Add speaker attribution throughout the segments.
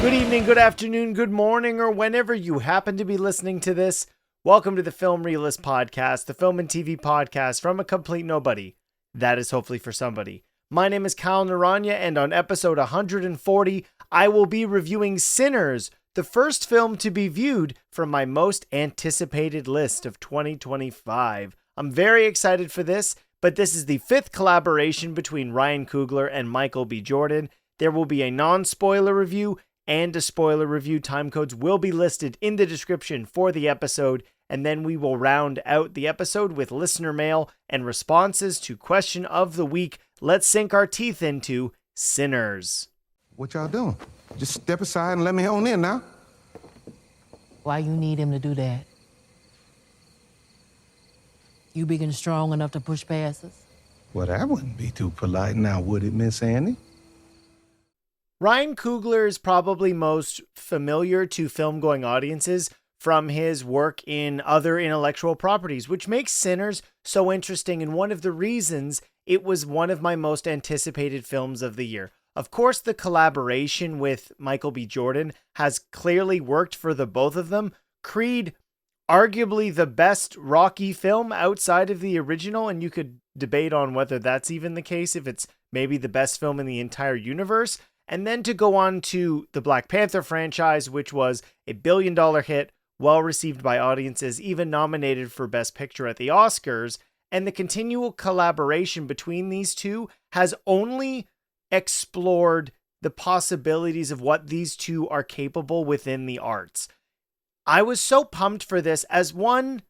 Speaker 1: Good evening, good afternoon, good morning, or whenever you happen to be listening to this. Welcome to the Film Realist Podcast, the film and TV podcast from a complete nobody. That is hopefully for somebody. My name is Kyle Naranya, and on episode 140, I will be reviewing Sinners, the first film to be viewed from my most anticipated list of 2025. I'm very excited for this, but this is the fifth collaboration between Ryan Coogler and Michael B. Jordan. There will be a non-spoiler review and a spoiler review. Time codes will be listed in the description for the episode, and then we will round out the episode with listener mail and responses to question of the week. Let's sink our teeth into Sinners.
Speaker 2: What y'all doing? Just step aside and let me on in now.
Speaker 3: Why you need him to do that? You big and strong enough to push past us?
Speaker 2: Well, that wouldn't be too polite now, would it, Miss Annie?
Speaker 1: Ryan Coogler is probably most familiar to film-going audiences from his work in other intellectual properties, which makes Sinners so interesting and one of the reasons it was one of my most anticipated films of the year. Of course, the collaboration with Michael B. Jordan has clearly worked for the both of them. Creed, arguably the best Rocky film outside of the original, and you could debate on whether that's even the case, if it's maybe the best film in the entire universe. And then to go on to the Black Panther franchise, which was a billion-dollar hit, well received by audiences, even nominated for Best Picture at the Oscars. And the continual collaboration between these two has only explored the possibilities of what these two are capable within the arts. I was so pumped for this. As one,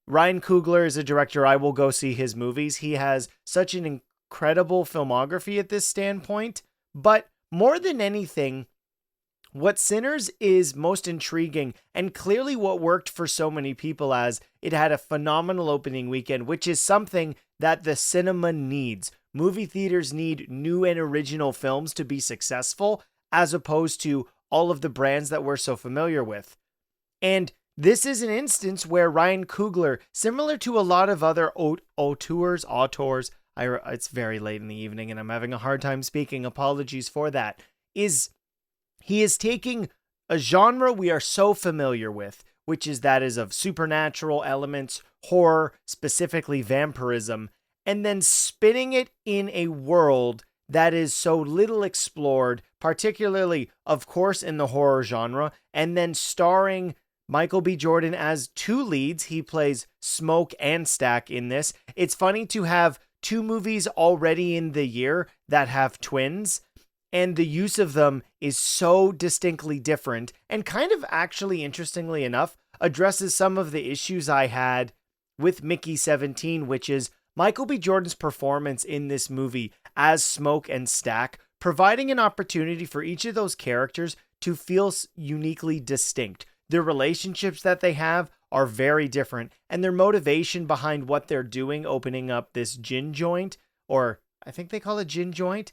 Speaker 1: Ryan Coogler is a director. I will go see his movies. He has such an incredible filmography at this standpoint. But more than anything, what Sinners is most intriguing, and clearly what worked for so many people, as it had a phenomenal opening weekend, which is something that the cinema needs. Movie theaters need new and original films to be successful, as opposed to all of the brands that we're so familiar with. And this is an instance where Ryan Coogler, similar to a lot of other auteurs, it's very late in the evening and I'm having a hard time speaking, apologies for that, he is taking a genre we are so familiar with, which is that is of supernatural elements, horror, specifically vampirism, and then spinning it in a world that is so little explored, particularly, of course, in the horror genre, and then starring Michael B. Jordan as two leads. He plays Smoke and Stack in this. It's funny to have two movies already in the year that have twins, and the use of them is so distinctly different and kind of, actually, interestingly enough, addresses some of the issues I had with Mickey 17, which is Michael B. Jordan's performance in this movie as Smoke and Stack, providing an opportunity for each of those characters to feel uniquely distinct. The relationships that they have are very different, and their motivation behind what they're doing, opening up this gin joint, or I think they call it gin joint,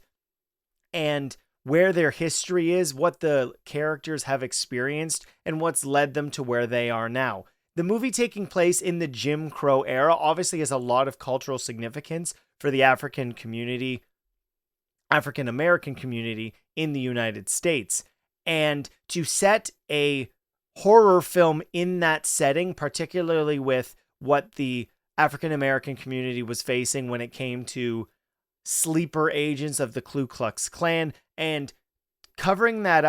Speaker 1: and where their history is, what the characters have experienced, and what's led them to where they are now. The movie, taking place in the Jim Crow era, obviously has a lot of cultural significance for the African American community in the United States. And to set a horror film in that setting, particularly with what the African American community was facing when it came to sleeper agents of the Ku Klux Klan, and not covering that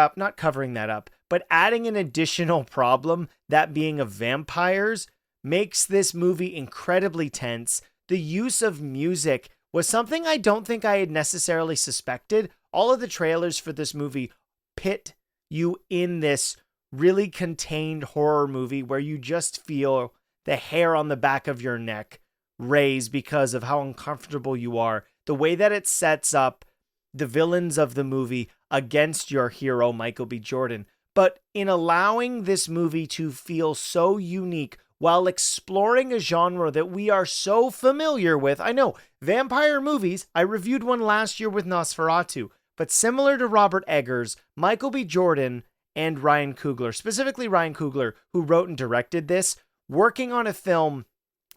Speaker 1: up, but adding an additional problem, that being of vampires, makes this movie incredibly tense. The use of music was something I don't think I had necessarily suspected. All of the trailers for this movie pit you in this really contained horror movie where you just feel the hair on the back of your neck raise because of how uncomfortable you are. The way that it sets up the villains of the movie against your hero, Michael B. Jordan. But in allowing this movie to feel so unique while exploring a genre that we are so familiar with. I know, vampire movies, I reviewed one last year with Nosferatu, but similar to Robert Eggers, Michael B. Jordan and Ryan Coogler, specifically Ryan Coogler, who wrote and directed this, working on a film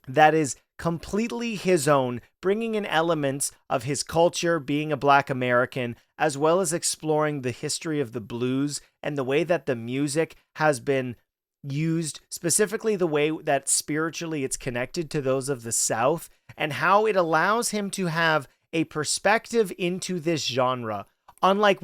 Speaker 1: that is completely his own, bringing in elements of his culture, being a Black American, as well as exploring the history of the blues and the way that the music has been used, specifically the way that spiritually it's connected to those of the South, and how it allows him to have a perspective into this genre, unlike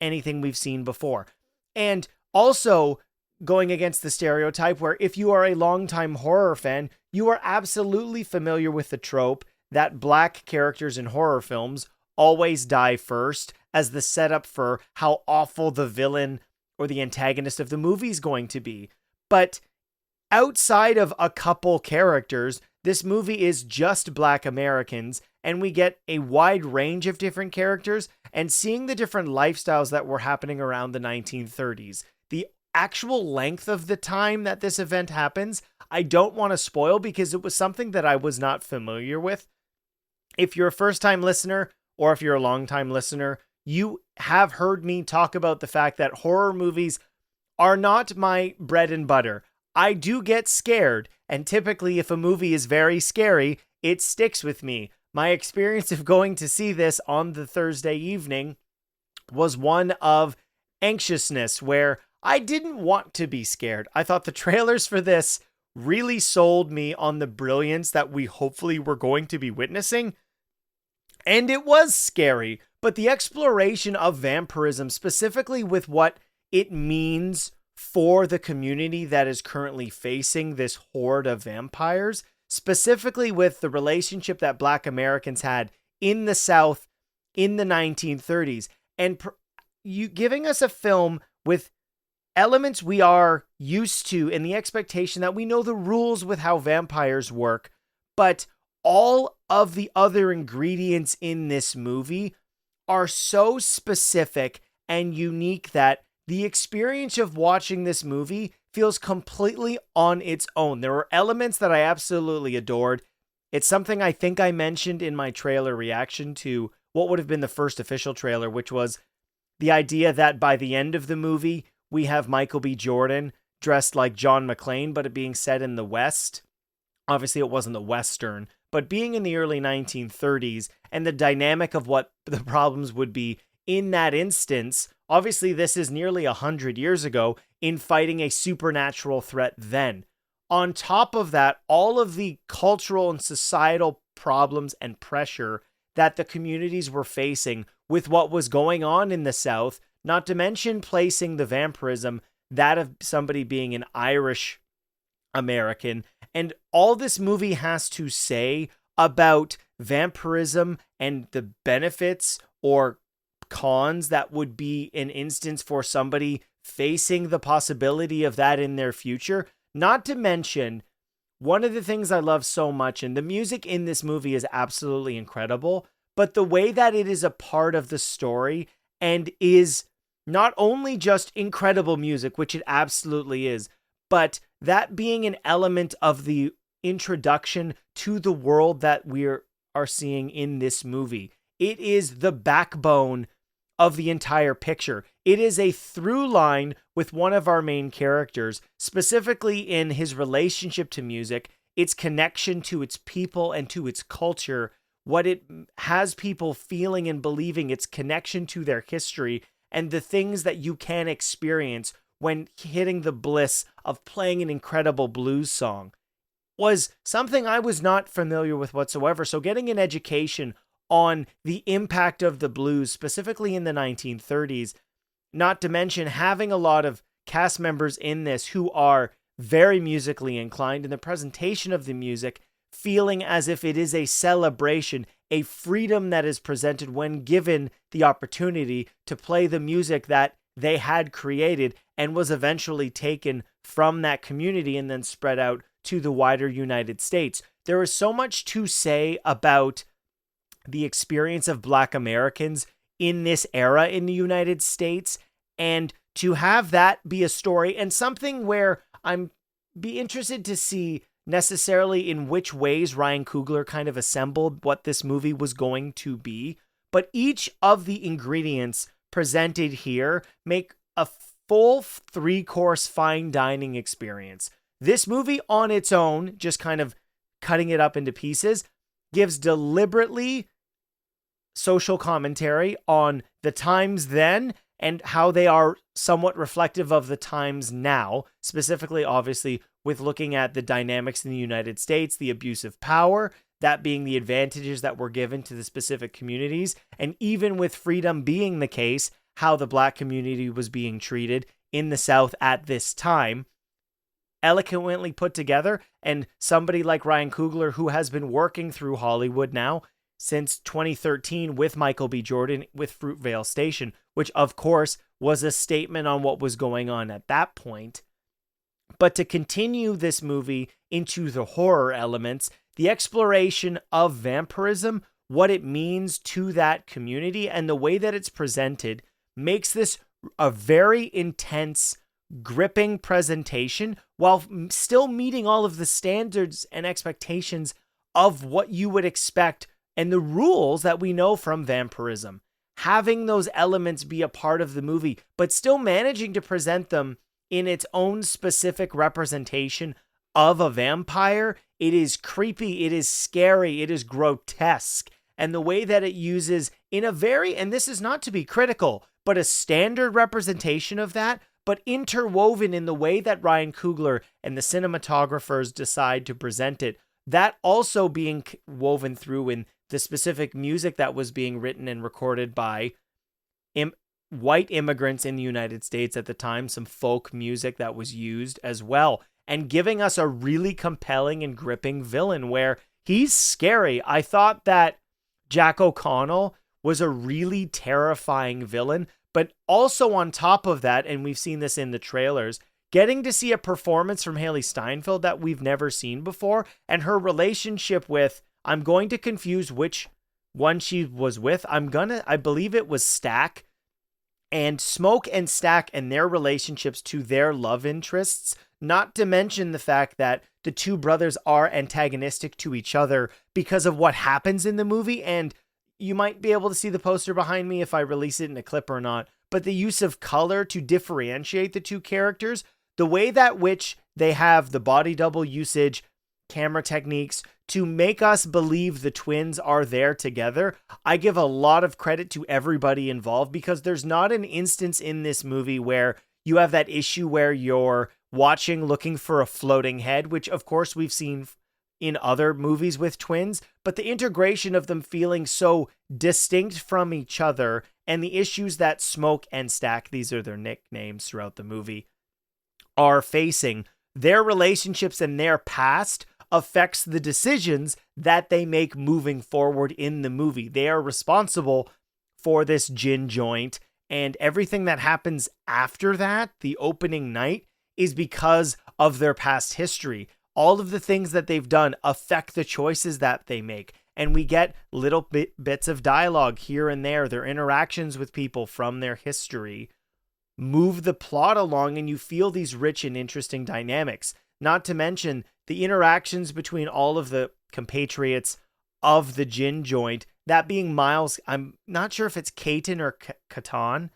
Speaker 1: anything we've seen before. And also going against the stereotype where if you are a longtime horror fan, you are absolutely familiar with the trope that Black characters in horror films always die first as the setup for how awful the villain or the antagonist of the movie is going to be. But outside of a couple characters, this movie is just Black Americans, and we get a wide range of different characters and seeing the different lifestyles that were happening around the 1930s. The actual length of the time that this event happens, I don't want to spoil because it was something that I was not familiar with. If you're a first-time listener or if you're a long-time listener, you have heard me talk about the fact that horror movies are not my bread and butter. I do get scared, and typically if a movie is very scary, it sticks with me. My experience of going to see this on the Thursday evening was one of anxiousness, where I didn't want to be scared. I thought the trailers for this really sold me on the brilliance that we hopefully were going to be witnessing. And it was scary, but the exploration of vampirism, specifically with what it means for the community that is currently facing this horde of vampires, specifically with the relationship that Black Americans had in the South in the 1930s, and you giving us a film with elements we are used to and the expectation that we know the rules with how vampires work, but all of the other ingredients in this movie are so specific and unique that the experience of watching this movie feels completely on its own. There were elements that I absolutely adored. It's something I think I mentioned in my trailer reaction to what would have been the first official trailer, which was the idea that by the end of the movie, we have Michael B. Jordan dressed like John McClane, but it being set in the West. Obviously, it wasn't the Western, but being in the early 1930s and the dynamic of what the problems would be in that instance. Obviously, this is nearly 100 years ago in fighting a supernatural threat then. On top of that, all of the cultural and societal problems and pressure that the communities were facing with what was going on in the South, not to mention placing the vampirism, that of somebody being an Irish American. And all this movie has to say about vampirism and the benefits or cons that would be an instance for somebody facing the possibility of that in their future. Not to mention, one of the things I love so much, and the music in this movie is absolutely incredible, but the way that it is a part of the story and is not only just incredible music, which it absolutely is, but that being an element of the introduction to the world that we are seeing in this movie. It is the backbone of the entire picture. It is a through line with one of our main characters, specifically in his relationship to music, its connection to its people and to its culture, what it has people feeling and believing, its connection to their history, and the things that you can experience when hitting the bliss of playing an incredible blues song, was something I was not familiar with whatsoever. So getting an education on the impact of the blues, specifically in the 1930s, not to mention having a lot of cast members in this who are very musically inclined, and the presentation of the music feeling as if it is a celebration, a freedom that is presented when given the opportunity to play the music that they had created and was eventually taken from that community and then spread out to the wider United States. There is so much to say about the experience of Black Americans in this era in the United States, and to have that be a story and something where I'm be interested to see necessarily in which ways Ryan Coogler kind of assembled what this movie was going to be, but each of the ingredients presented here make a full 3-course fine dining experience. This movie on its own, just kind of cutting it up into pieces, gives deliberately social commentary on the times then and how they are somewhat reflective of the times now, specifically, obviously, with looking at the dynamics in the United States, the abuse of power, that being the advantages that were given to the specific communities, and even with freedom being the case, how the Black community was being treated in the South at this time. Eloquently put together, and somebody like Ryan Coogler, who has been working through Hollywood now since 2013 with Michael B. Jordan with Fruitvale Station, which of course was a statement on what was going on at that point. But to continue this movie into the horror elements, the exploration of vampirism, what it means to that community, and the way that it's presented makes this a very intense, gripping presentation while still meeting all of the standards and expectations of what you would expect and the rules that we know from vampirism. Having those elements be a part of the movie, but still managing to present them in its own specific representation of a vampire. It is creepy, it is scary, it is grotesque. And the way that it uses in a very, and this is not to be critical, but a standard representation of that, but interwoven in the way that Ryan Coogler and the cinematographers decide to present it, that also being woven through in the specific music that was being written and recorded by white immigrants in the United States at the time, some folk music that was used as well, and giving us a really compelling and gripping villain where he's scary. I thought that Jack O'Connell was a really terrifying villain, but also on top of that, and we've seen this in the trailers, getting to see a performance from Haley Steinfeld that we've never seen before, and her relationship with, I'm going to confuse which one she was with. I believe it was Stack, and Smoke and Stack and their relationships to their love interests, not to mention the fact that the two brothers are antagonistic to each other because of what happens in the movie. And you might be able to see the poster behind me if I release it in a clip or not, but the use of color to differentiate the two characters, the way that which they have the body double usage, camera techniques to make us believe the twins are there together. I give a lot of credit to everybody involved, because there's not an instance in this movie where you have that issue where you're watching looking for a floating head, which of course we've seen in other movies with twins, but the integration of them feeling so distinct from each other, and the issues that Smoke and Stack, these are their nicknames throughout the movie, are facing, their relationships and their past affects the decisions that they make moving forward in the movie. They are responsible for this gin joint, and everything that happens after that, the opening night, is because of their past history. All of the things that they've done affect the choices that they make. And we get little bits of dialogue here and there, their interactions with people from their history move the plot along, and you feel these rich and interesting dynamics. Not to mention the interactions between all of the compatriots of the gin joint, that being Miles, I'm not sure if it's Caton or Catan,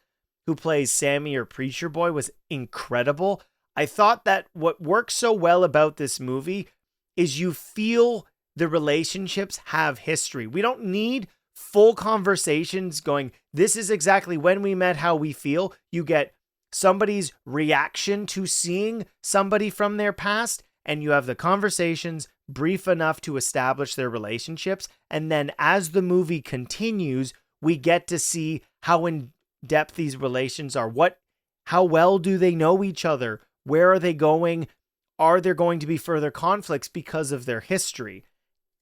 Speaker 1: who plays Sammy or Preacher Boy, was incredible. I thought that what works so well about this movie is you feel the relationships have history. We don't need full conversations going, this is exactly when we met, how we feel. You get somebody's reaction to seeing somebody from their past, and you have the conversations brief enough to establish their relationships. And then as the movie continues, we get to see how in depth these relations are. How well do they know each other? Where are they going? Are there going to be further conflicts because of their history?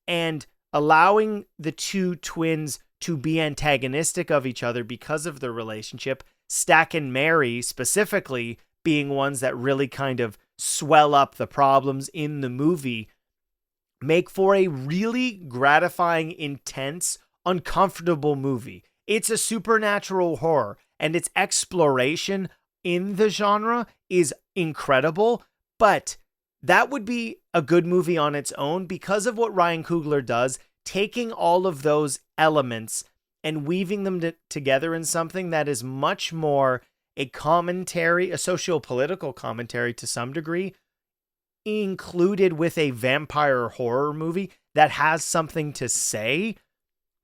Speaker 1: And allowing the two twins to be antagonistic of each other because of their relationship, Stack and Mary specifically being ones that really kind of swell up the problems in the movie, make for a really gratifying, intense, uncomfortable movie. It's a supernatural horror, and its exploration in the genre is incredible, but that would be a good movie on its own because of what Ryan Coogler does, taking all of those elements and weaving them together in something that is much more a commentary, a socio-political commentary to some degree, included with a vampire horror movie that has something to say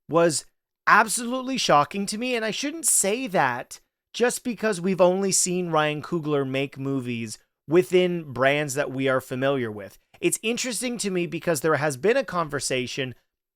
Speaker 1: was absolutely shocking to me. And I shouldn't say that just because we've only seen Ryan Coogler make movies within brands that we are familiar with. It's interesting to me because there has been a conversation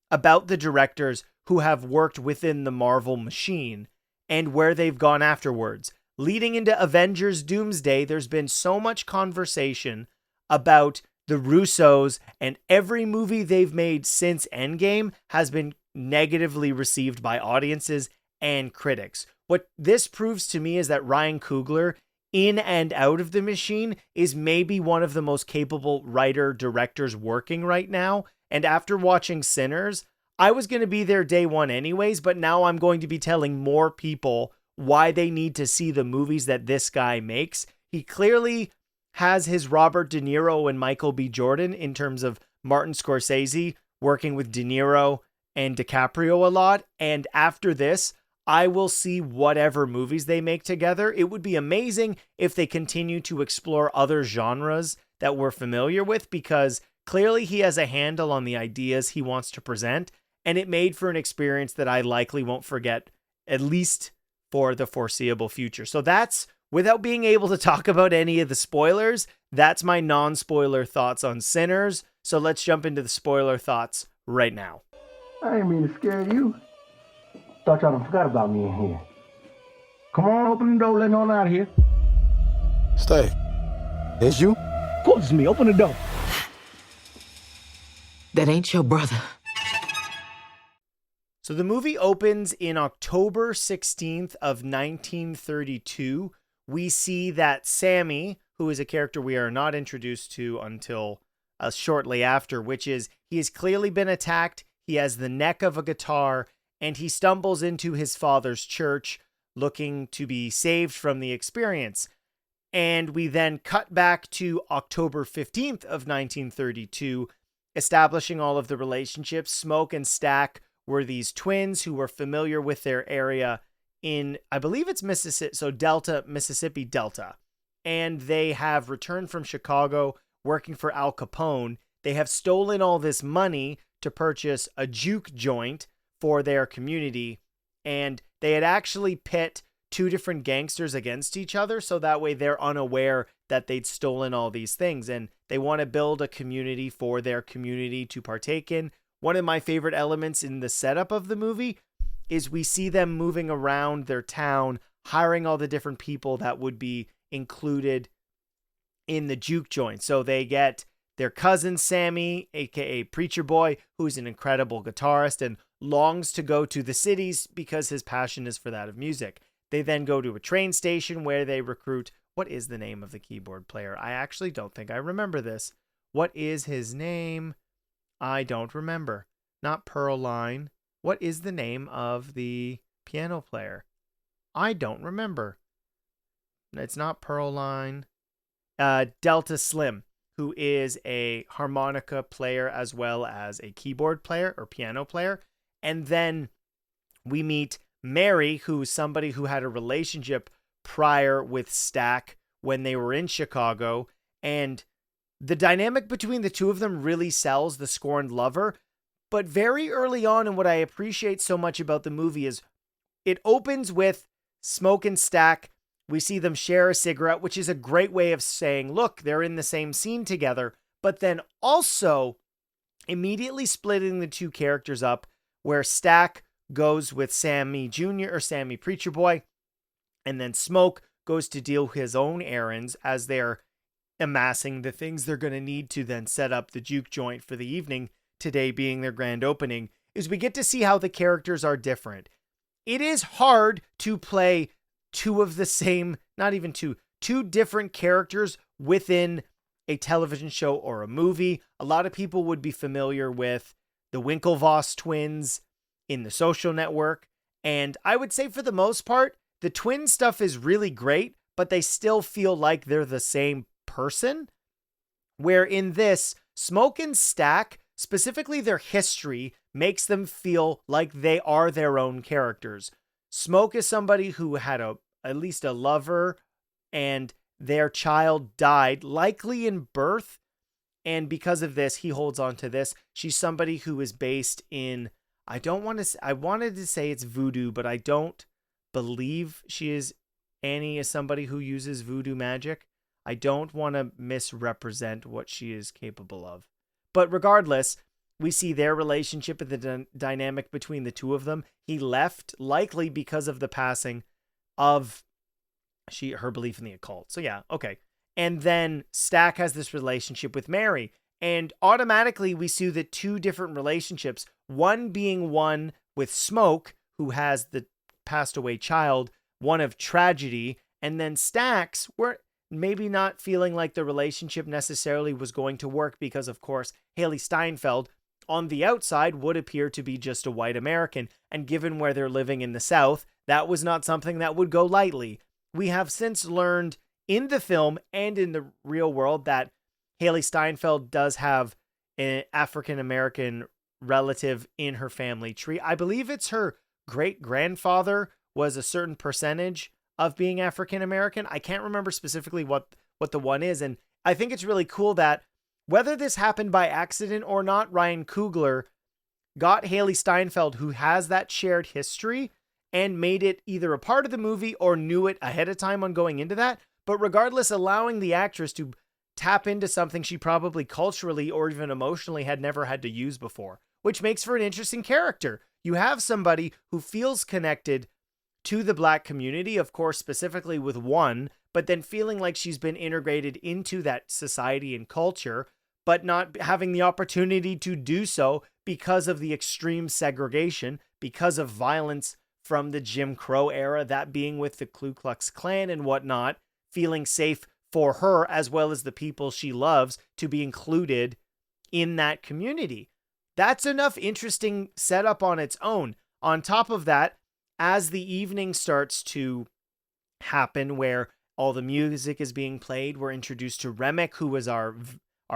Speaker 1: about the directors who have worked within the Marvel machine and where they've gone afterwards. Leading into Avengers Doomsday, there's been so much conversation about the Russos, and every movie they've made since Endgame has been negatively received by audiences and critics. What this proves to me is that Ryan Coogler, in and out of the machine, is maybe one of the most capable writer-directors working right now. And after watching Sinners, I was going to be there day one anyways, but now I'm going to be telling more people why they need to see the movies that this guy makes. He clearly has his Robert De Niro and Michael B. Jordan in terms of Martin Scorsese working with De Niro and DiCaprio a lot. And after this, I will see whatever movies they make together. It would be amazing if they continue to explore other genres that we're familiar with, because clearly he has a handle on the ideas he wants to present, and it made for an experience that I likely won't forget, at least for the foreseeable future. So that's, without being able to talk about any of the spoilers, that's my non-spoiler thoughts on Sinners. So let's jump into the spoiler thoughts right now.
Speaker 4: I ain't mean to scare you. Thought y'all done forgot about me in here. Come on, open the door, let on out of here.
Speaker 2: Stay. It's you?
Speaker 4: Of course it's me, open the door.
Speaker 3: That ain't your brother.
Speaker 1: So the movie opens in October 16th of 1932. We see that Sammy, who is a character we are not introduced to until shortly after, which is he has clearly been attacked. He has the neck of a guitar, and he stumbles into his father's church looking to be saved from the experience. And we then cut back to October 15th of 1932, establishing all of the relationships. Smoke and Stack were these twins who were familiar with their area in, I believe it's Mississippi, so Delta, Mississippi Delta. And they have returned from Chicago working for Al Capone. They have stolen all this money to purchase a juke joint for their community. And they had actually pit two different gangsters against each other, so that way they're unaware that they'd stolen all these things. And they want to build a community for their community to partake in. One of my favorite elements in the setup of the movie is we see them moving around their town, hiring all the different people that would be included in the juke joint. So they get their cousin Sammy, aka Preacher Boy, who's an incredible guitarist and longs to go to the cities because his passion is for that of music. They then go to a train station where they recruit, what is the name of the keyboard player? I actually don't think I remember this. What is his name? I don't remember. Not Pearline. What is the name of the piano player? I don't remember. It's not Pearline. Delta Slim, who is a harmonica player as well as a keyboard player or piano player. And then we meet Mary, who's somebody who had a relationship prior with Stack when they were in Chicago. And the dynamic between the two of them really sells the scorned lover. But very early on, and what I appreciate so much about the movie is it opens with Smoke and Stack. We see them share a cigarette, which is a great way of saying, look, they're in the same scene together. But then also immediately splitting the two characters up, where Stack goes with Sammy Jr. or Sammy Preacher Boy, and then Smoke goes to deal with his own errands as they're amassing the things they're going to need to then set up the juke joint for the evening, today being their grand opening, is we get to see how the characters are different. It is hard to play two of the same, not even two different characters within a television show or a movie. A lot of people would be familiar with the Winklevoss twins in The Social Network. And I would say for the most part, the twin stuff is really great, but they still feel like they're the same person. Where in this, Smoke and Stack, specifically their history, makes them feel like they are their own characters. Smoke is somebody who had at least a lover, and their child died, likely in birth, And because of this, he holds on to this. She's somebody who is based in, I wanted to say it's voodoo, but I don't believe Annie is somebody who uses voodoo magic. I don't want to misrepresent what she is capable of. But regardless, we see their relationship and the dynamic between the two of them. He left likely because of the passing of her belief in the occult. So yeah, okay. And then Stack has this relationship with Mary. And automatically we see the two different relationships. One being one with Smoke, who has the passed away child, one of tragedy. And then Stack's, where maybe not feeling like the relationship necessarily was going to work because, of course, Haley Steinfeld on the outside would appear to be just a white American. And given where they're living in the South, that was not something that would go lightly. We have since learned in the film and in the real world that Haley Steinfeld does have an African-American relative in her family tree. I believe it's her great-grandfather was a certain percentage of being African-American. I can't remember specifically what the one is. And I think it's really cool that whether this happened by accident or not, Ryan Coogler got Haley Steinfeld, who has that shared history, and made it either a part of the movie or knew it ahead of time on going into that. But regardless, allowing the actress to tap into something she probably culturally or even emotionally had never had to use before, which makes for an interesting character. You have somebody who feels connected to the Black community, of course, specifically with one, but then feeling like she's been integrated into that society and culture, but not having the opportunity to do so because of the extreme segregation, because of violence from the Jim Crow era, that being with the Ku Klux Klan and whatnot, feeling safe for her as well as the people she loves to be included in that community. That's enough interesting setup on its own. On top of that, as the evening starts to happen where all the music is being played, we're introduced to Remick, who is our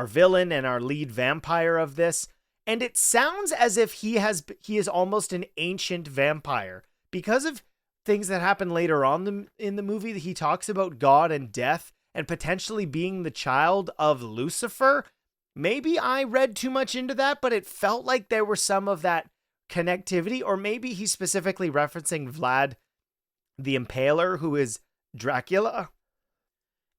Speaker 1: villain and our lead vampire of this. And it sounds as if he is almost an ancient vampire. Because of things that happen later on in the movie, he talks about God and death and potentially being the child of Lucifer. Maybe I read too much into that, but it felt like there were some of that connectivity, or maybe he's specifically referencing Vlad the Impaler, who is Dracula.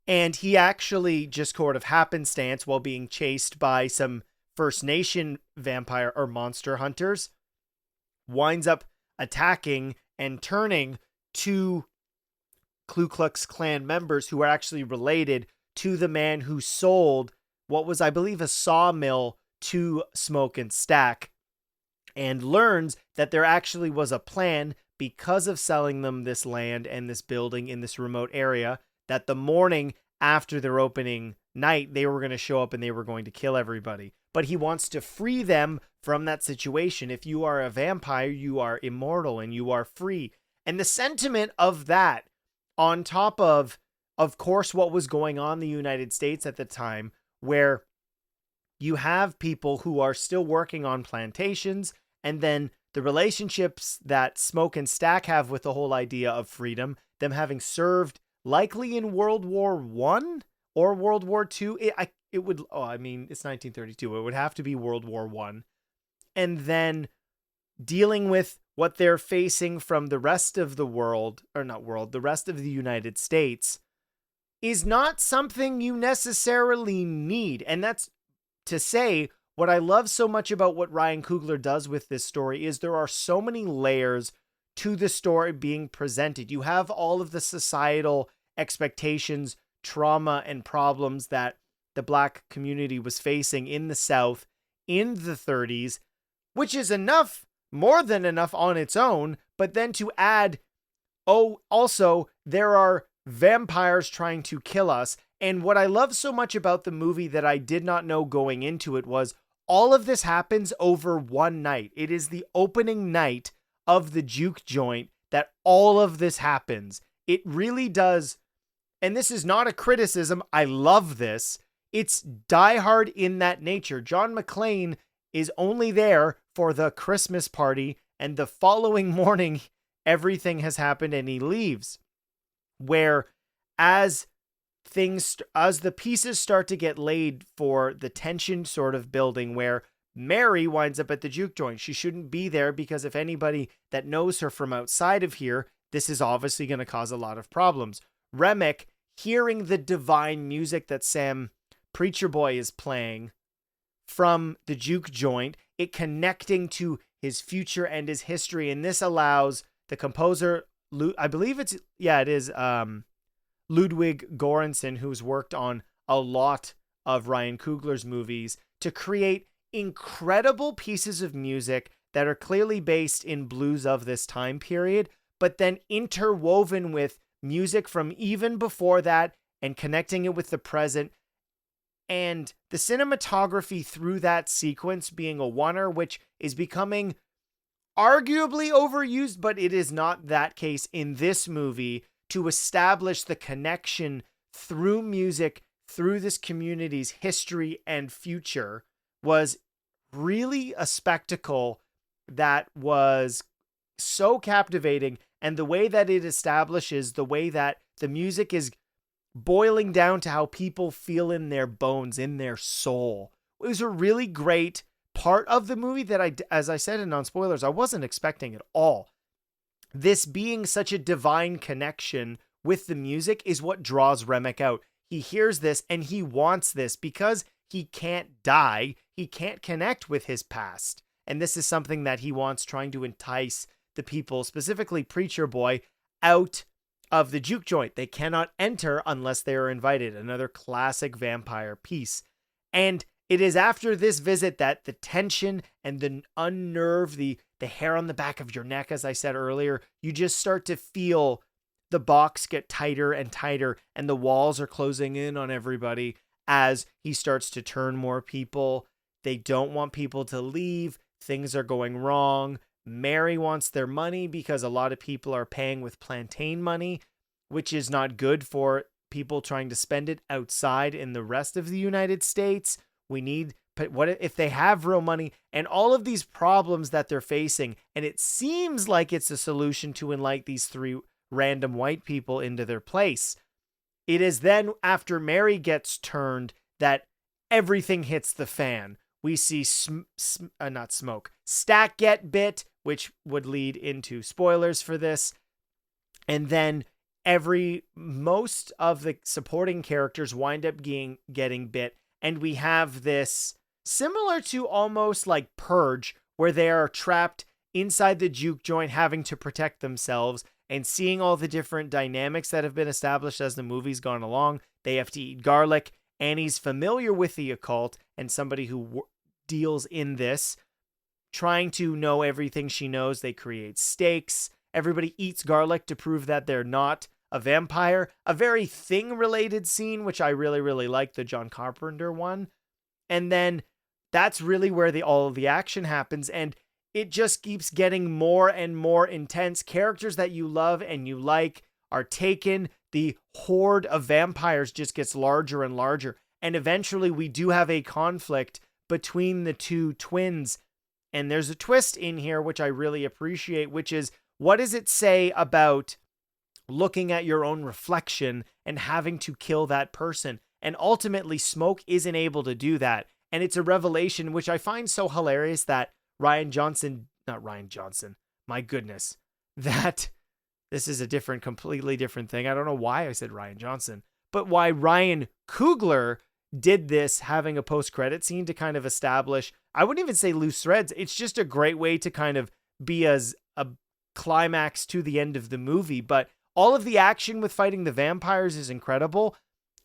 Speaker 1: And he actually, just sort of happenstance, while being chased by some First Nation vampire or monster hunters, winds up attacking and turning two Ku Klux Klan members who are actually related to the man who sold what was, I believe, a sawmill to Smoke and Stack, and learns that there actually was a plan because of selling them this land and this building in this remote area, that the morning after their opening night, they were going to show up and they were going to kill everybody. But he wants to free them from that situation. If you are a vampire, you are immortal and you are free. And the sentiment of that, on top of course, what was going on in the United States at the time, where you have people who are still working on plantations, and then the relationships that Smoke and Stack have with the whole idea of freedom, them having served likely in World War I or World War II. It's 1932. It would have to be World War I. And then dealing with what they're facing from the rest of the world, or not world, the rest of the United States, is not something you necessarily need. And that's to say, what I love so much about what Ryan Coogler does with this story is there are so many layers to the story being presented. You have all of the societal expectations, trauma, and problems that the Black community was facing in the South in the 30s, which is enough, more than enough on its own, but then to add, also, there are vampires trying to kill us. And what I love so much about the movie that I did not know going into it was all of this happens over one night. It is the opening night of the juke joint that all of this happens. It really does. And this is not a criticism. I love this. It's Die Hard in that nature. John McClane is only there for the Christmas party, and the following morning, everything has happened and he leaves. Where as as the pieces start to get laid for the tension sort of building where Mary winds up at the juke joint. She shouldn't be there because if anybody that knows her from outside of here, this is obviously going to cause a lot of problems. Remick, hearing the divine music that Sam Preacher Boy is playing from the juke joint, it connecting to his future and his history. And this allows the composer, I believe it is Ludwig Göransson, who's worked on a lot of Ryan Coogler's movies, to create incredible pieces of music that are clearly based in blues of this time period, but then interwoven with music from even before that and connecting it with the present. And the cinematography through that sequence being a oneer, which is becoming arguably overused, but it is not that case in this movie, to establish the connection through music, through this community's history and future, was really a spectacle that was so captivating. And the way that it establishes, the way that the music is boiling down to how people feel in their bones, in their soul, it was a really great part of the movie that as I said in non-spoilers, I wasn't expecting at all. This being such a divine connection with the music is what draws Remick out. He hears this and he wants this because he can't die. He can't connect with his past. And this is something that he wants, trying to entice the people, specifically Preacher Boy, out of the juke joint. They cannot enter unless they are invited. Another classic vampire piece. And it is after this visit that the tension and the unnerve, the hair on the back of your neck, as I said earlier, you just start to feel the box get tighter and tighter, and the walls are closing in on everybody as he starts to turn more people. They don't want people to leave. Things are going wrong. Mary wants their money because a lot of people are paying with plantain money, which is not good for people trying to spend it outside in the rest of the United States. We need, but what if they have real money, and all of these problems that they're facing? And it seems like it's a solution to enlight these three random white people into their place. It is then after Mary gets turned that everything hits the fan. We see Stack get bit, which would lead into spoilers for this. And then most of the supporting characters wind up getting bit. And we have this similar to almost like Purge, where they are trapped inside the juke joint having to protect themselves, and seeing all the different dynamics that have been established as the movie's gone along. They have to eat garlic. Annie's familiar with the occult and somebody who deals in this, trying to know everything she knows. They create stakes. Everybody eats garlic to prove that they're not a vampire. A very Thing-related scene, which I really, really like, the John Carpenter one. And then that's really where all of the action happens, and it just keeps getting more and more intense. Characters that you love and you like are taken. The horde of vampires just gets larger and larger. And eventually we do have a conflict between the two twins. And there's a twist in here, which I really appreciate, which is, what does it say about looking at your own reflection and having to kill that person? And ultimately, Smoke isn't able to do that. And it's a revelation, which I find so hilarious, that my goodness, that this is a completely different thing. I don't know why I said Rian Johnson, but why Ryan Coogler did this, having a post-credit scene to kind of establish, I wouldn't even say loose threads. It's just a great way to kind of be as a climax to the end of the movie. But all of the action with fighting the vampires is incredible.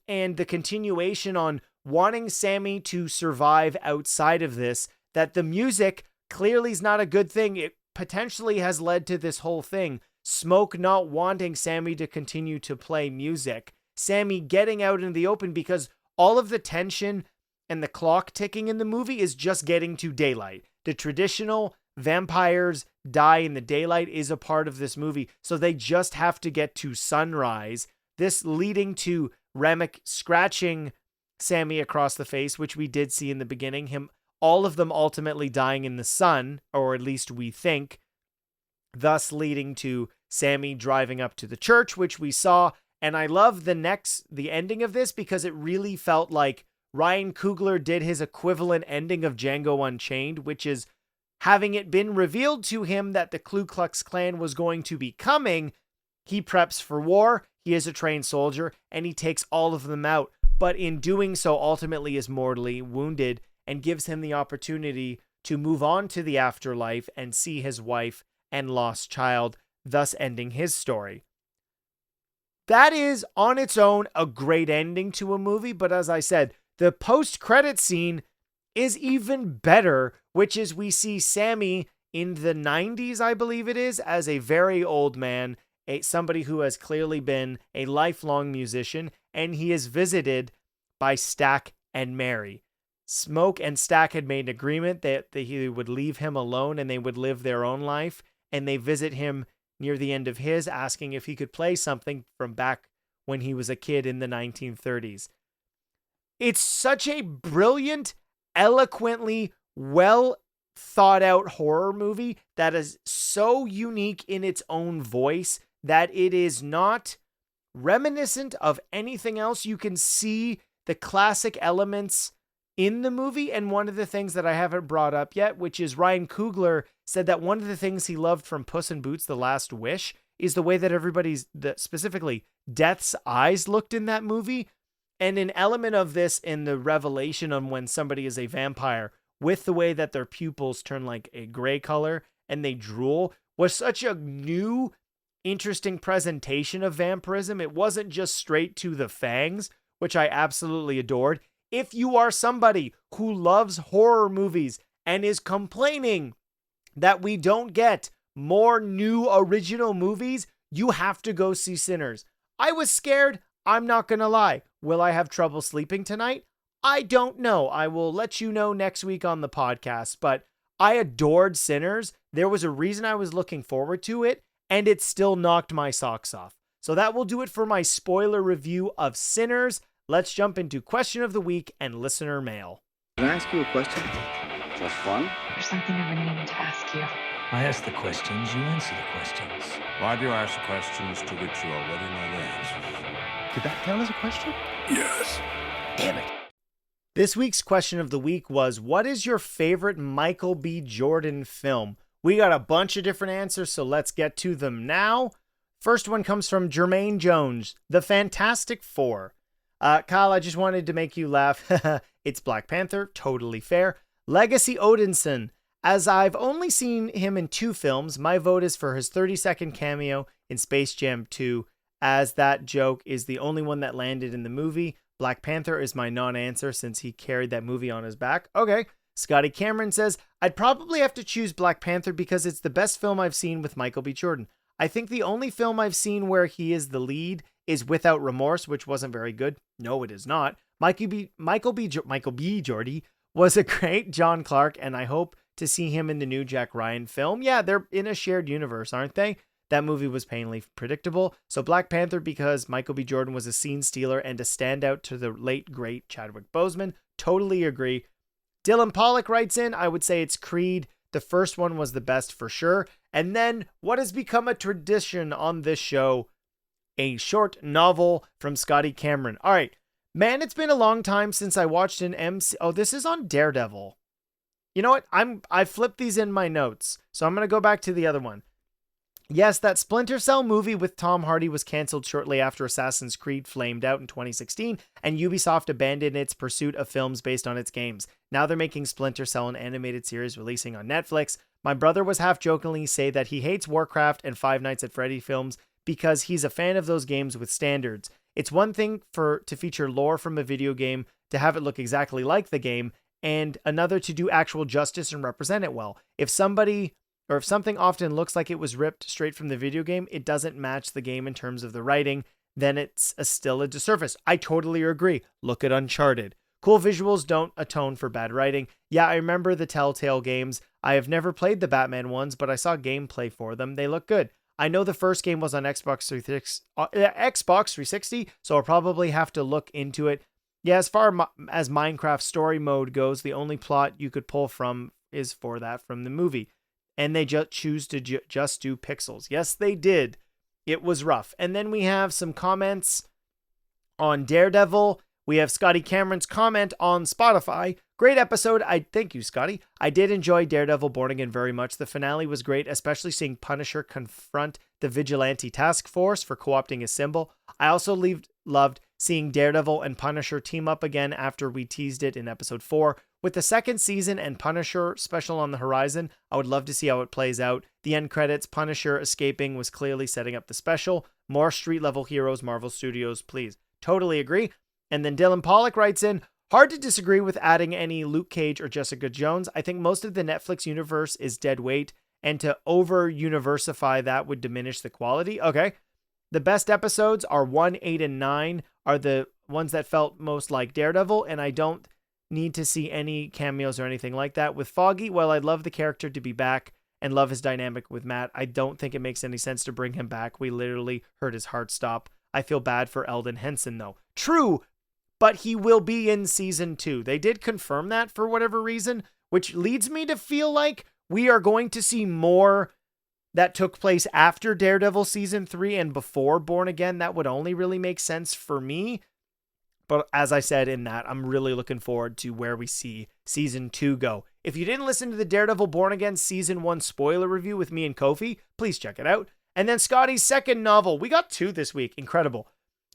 Speaker 1: And the continuation on wanting Sammy to survive outside of this, that the music clearly is not a good thing. It potentially has led to this whole thing. Smoke not wanting Sammy to continue to play music. Sammy getting out in the open because all of the tension and the clock ticking in the movie is just getting to daylight. The traditional vampires die in the daylight is a part of this movie, so they just have to get to sunrise. This leading to Remick scratching Sammy across the face, which we did see in the beginning. All of them ultimately dying in the sun, or at least we think, thus leading to Sammy driving up to the church, which we saw, And I love the ending of this because it really felt like Ryan Coogler did his equivalent ending of Django Unchained, which is having it been revealed to him that the Ku Klux Klan was going to be coming, he preps for war, he is a trained soldier, and he takes all of them out. But in doing so, ultimately is mortally wounded and gives him the opportunity to move on to the afterlife and see his wife and lost child, thus ending his story. That is, on its own, a great ending to a movie, but as I said, the post-credit scene is even better, which is we see Sammy in the 90s, I believe it is, as a very old man, somebody who has clearly been a lifelong musician, and he is visited by Stack and Mary. Smoke and Stack had made an agreement that he would leave him alone and they would live their own life, and they visit him near the end of his, asking if he could play something from back when he was a kid in the 1930s. It's such a brilliant, eloquently well thought out horror movie that is so unique in its own voice that it is not reminiscent of anything else. You can see the classic elements in the movie. And one of the things that I haven't brought up yet, which is Ryan Coogler said that one of the things he loved from Puss in Boots: The Last Wish is the way that specifically Death's eyes looked in that movie. And an element of this in the revelation on when somebody is a vampire with the way that their pupils turn like a gray color and they drool was such a new, interesting presentation of vampirism. It wasn't just straight to the fangs, which I absolutely adored. If you are somebody who loves horror movies and is complaining that we don't get more new original movies, you have to go see Sinners. I was scared. I'm not going to lie. Will I have trouble sleeping tonight? I don't know. I will let you know next week on the podcast, but I adored Sinners. There was a reason I was looking forward to it, and it still knocked my socks off. So that will do it for my spoiler review of Sinners. Let's jump into question of the week and listener mail.
Speaker 5: Can I ask you a question? Just fun?
Speaker 6: There's something I've been meaning to ask you.
Speaker 7: I ask the questions, you answer the questions.
Speaker 8: Why do you ask questions to which you already know the answers?
Speaker 2: Did that count as a question?
Speaker 8: Yes.
Speaker 2: Damn it.
Speaker 1: This week's question of the week was, what is your favorite Michael B. Jordan film? We got a bunch of different answers, so let's get to them now. First one comes from Jermaine Jones, The Fantastic Four. Kyle, I just wanted to make you laugh. It's Black Panther, totally fair. Legacy Odinson. As I've only seen him in 2 films, my vote is for his 30-second cameo in Space Jam 2, as that joke is the only one that landed in the movie. Black Panther is my non-answer since he carried that movie on his back. Okay. Scotty Cameron says, I'd probably have to choose Black Panther because it's the best film I've seen with Michael B. Jordan. I think the only film I've seen where he is the lead is Without Remorse, which wasn't very good. No, it is not. Michael B. Jordy was a great John Clark, and I hope to see him in the new Jack Ryan film. Yeah, they're in a shared universe, aren't they? That movie was painfully predictable. So Black Panther because Michael B. Jordan was a scene stealer and a standout to the late, great Chadwick Boseman. Totally agree. Dylan Pollock writes in, I would say it's Creed. The first one was the best for sure. And then what has become a tradition on this show, a short novel from Scotty Cameron. All right, man, it's been a long time since I watched an MC. Oh, this is on Daredevil. You know what? I flipped these in my notes. So I'm going to go back to the other one. Yes, that Splinter Cell movie with Tom Hardy was canceled shortly after Assassin's Creed flamed out in 2016, and Ubisoft abandoned its pursuit of films based on its games. Now they're making Splinter Cell an animated series releasing on Netflix. My brother was half jokingly say that he hates Warcraft and Five Nights at Freddy films because he's a fan of those games with standards. It's one thing to feature lore from a video game, to have it look exactly like the game, and another to do actual justice and represent it well. If something often looks like it was ripped straight from the video game, it doesn't match the game in terms of the writing, then it's still a disservice. I totally agree. Look at Uncharted. Cool visuals don't atone for bad writing. Yeah, I remember the Telltale games. I have never played the Batman ones, but I saw gameplay for them. They look good. I know the first game was on Xbox 360, so I'll probably have to look into it. Yeah, as far as Minecraft story mode goes, the only plot you could pull from is from the movie. And they just choose to just do pixels. Yes, they did. it was rough. And then we have some comments on Daredevil. We have Scotty Cameron's comment on Spotify. Great episode. Thank you, Scotty. I did enjoy Daredevil Born Again very much. The finale was great, especially seeing Punisher confront the vigilante task force for co-opting his symbol. I also loved seeing Daredevil and Punisher team up again after we teased it in episode 4. With the second season and Punisher special on the horizon, I would love to see how it plays out. The end credits, Punisher escaping, was clearly setting up the special. More street-level heroes, Marvel Studios, please. Totally agree. And then Dylan Pollock writes in, hard to disagree with adding any Luke Cage or Jessica Jones. I think most of the Netflix universe is dead weight, and to over-universify that would diminish the quality. Okay. The best episodes are 1, 8, and 9 are the ones that felt most like Daredevil, and I don't need to see any cameos or anything like that. With Foggy, while I'd love the character to be back and love his dynamic with Matt, I don't think it makes any sense to bring him back. We literally heard his heart stop. I feel bad for Eldon Henson, though. True, but he will be in season 2. They did confirm that for whatever reason, which leads me to feel like we are going to see more that took place after Daredevil season 3 and before Born Again. That would only really make sense for me. But as I said in that, I'm really looking forward to where we see season 2 go. If you didn't listen to the Daredevil Born Again season 1 spoiler review with me and Kofi, please check it out. And then Scotty's second novel. We got 2 this week. Incredible.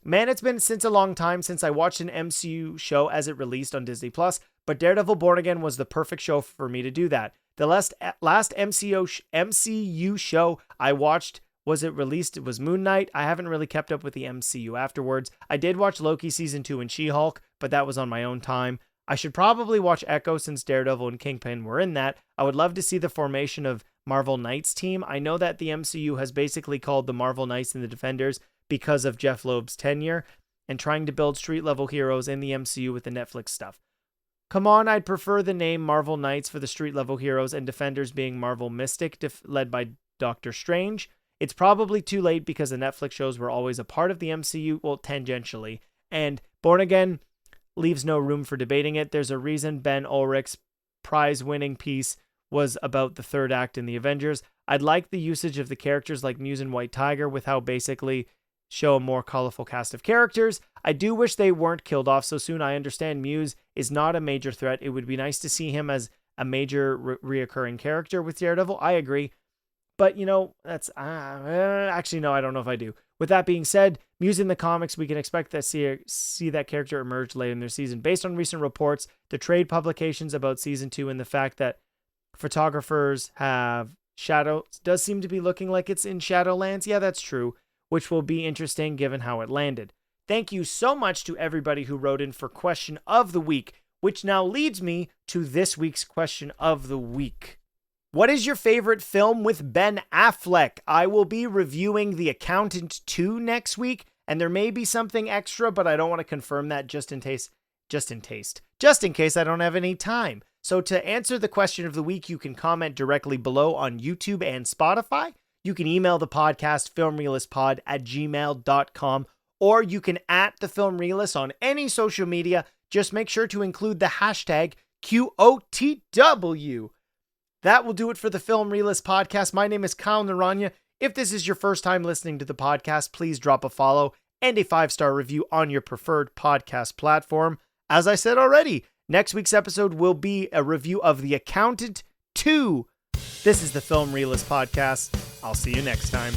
Speaker 1: Man, it's been since a long time since I watched an MCU show as it released on Disney+, but Daredevil Born Again was the perfect show for me to do that. The last MCU show I watched was Moon Knight. I haven't really kept up with the MCU afterwards. I did watch Loki season 2 and She-Hulk, but that was on my own time. I should probably watch Echo since Daredevil and Kingpin were in that. I would love to see the formation of Marvel Knights team. I know that the MCU has basically called the Marvel Knights and the Defenders because of Jeff Loeb's tenure and trying to build street-level heroes in the MCU with the Netflix stuff. Come on, I'd prefer the name Marvel Knights for the street-level heroes and Defenders being Marvel Mystic, led by Doctor Strange. It's probably too late because the Netflix shows were always a part of the MCU, well, tangentially, and Born Again leaves no room for debating it. There's a reason Ben Ulrich's prize-winning piece was about the third act in the Avengers. I'd like the usage of the characters like Muse and White Tiger with how basically show a more colorful cast of characters. I do wish they weren't killed off so soon. I understand Muse is not a major threat. It would be nice to see him as a major reoccurring character with Daredevil. I agree. But, that's... actually, no, I don't know if I do. With that being said, Muse in the comics, we can expect to see that character emerge later in their season. Based on recent reports, the trade publications about season 2 and the fact that photographers have shadow does seem to be looking like it's in Shadowlands. Yeah, that's true, which will be interesting given how it landed. Thank you so much to everybody who wrote in for question of the week, which now leads me to this week's question of the week. What is your favorite film with Ben Affleck? I will be reviewing The Accountant 2 next week, and there may be something extra, but I don't want to confirm that just in case I don't have any time. So to answer the question of the week, you can comment directly below on YouTube and Spotify. You can email the podcast, filmreelistspod@gmail.com, or you can @the Film Realist on any social media. Just make sure to include the hashtag QOTW. That will do it for the Film Realist podcast. My name is Kyle Naranya. If this is your first time listening to the podcast, please drop a follow and a 5-star review on your preferred podcast platform. As I said already, next week's episode will be a review of The Accountant 2. This is the Film Realist podcast. I'll see you next time.